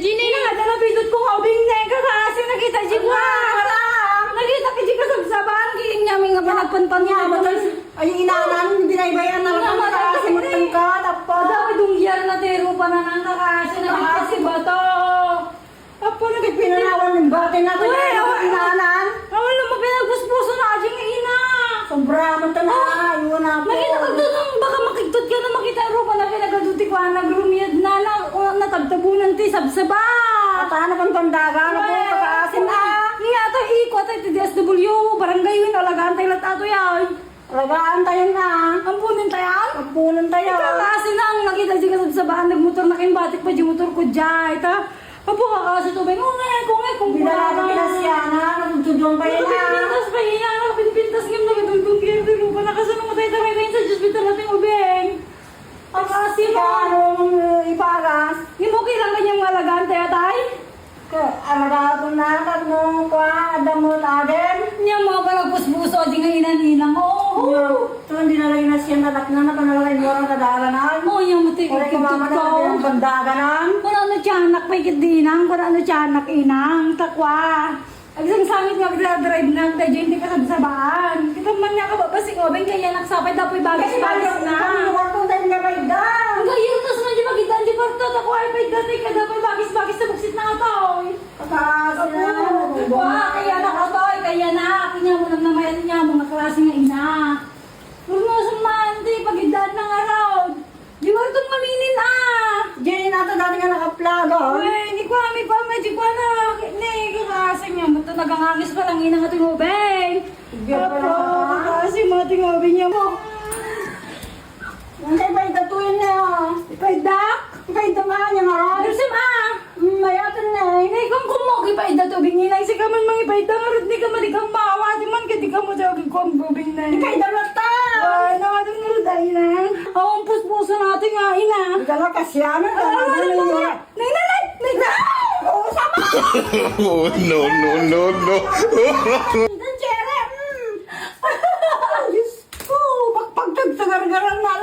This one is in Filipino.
Gini nga, nalapidot ko kabing nega kasi nakita si ko. Nakita ka si kasabsaban, kiling niya may nga panagpanpan niya. Ay, inaanan, binaybayan na lang ang kasi matangka, tapos. Dapat yung year na tero pa na nang nakasi nakita si Bato. Tapos nagpinanawan ng bate na ito yung inaanan. Awal naman pinagpuspuso na ating ina. Sobra man ito na, iwan na po. Nakita ka doon, baka makiktot ka na makita ro pa na pinagaduti ko nagrumiyad na natagtabunan ti sabsaba. At hanap ang pandaga na po, pagkaasin na. Nga ito, ikot ay TDSW, barangay yun, alagaan tayo latato yan. Alagaan tayo na. Ampunin tayo. Ampunan tayo. Kasi nang nakita siya kasabsabaan, nagmotor na kayong batik pa di motor ko dyan. Ito, papo ka kasi tubig, kung Binala ng pinasyana, nagtutudong pa yun na. Pintas pa yun, pintas ngayon nagatultong kaya dito pa nakasanong matay tayo ngayon sa hospital natin ubeng. Ang kasi mo. Anong ipagas? Yung mo kailang kanyang malagaan tayo tay? Alagaan na, tatmong kwa, adam mo natin. Niya mga palagpuspuso, di nga inaninang. Oo. Ito, hindi na lang na siya natak na, napanalagay mo ang kadalanan. Oo, yung mati. Kaya kumama na ang bandaganan. Kung ano tiyanak pa ikidinang, kung ano tiyanak inang, takwa. Ang isang sangit nga drive na, tayo hindi ka sabsabaan. Kita man niya ka ba, basing obeng kaya nagsapay dapoy bagis-bagis na. Kung wartong tayo nga may dan. Ang gayon tas man di magitan di parto ako ay may dati ka dapoy bagis-bagis sa buksit na atoy. Kasi na. Kaya na katoy, kaya na. Kinya mo lang namayan niya, mga klase nga ina. Turnos man, di pagidaan ng araw. Di wartong maminin Diyan natin dati nga nakaplago. Uy, hindi ko kami pa, medyo ko na. Hindi, kasi niya, ba't nagangangis pa lang inang ating ubeng. Kasi mga ating ubeng niya mo. Hindi ba itatuin na yun? Ipaidak? Ipaidak nga niya maron. Dersim Mayatan na eh. Hindi kung kumogi pa ida tubig nila. Kasi ka man mga ipaidak. Arot di ka man ikang bawa. Di man ka di ka mo sa agad ko ang tubig na yun. Ipaidak na ta. Ay, naman nga rin dahil na. Ang puspuso natin nga, ina. Dala kasyanan. Nay! Oo, sama. Oh, no, no, no, no. Ang Diyos ko, pagpagtag sa gargaran na.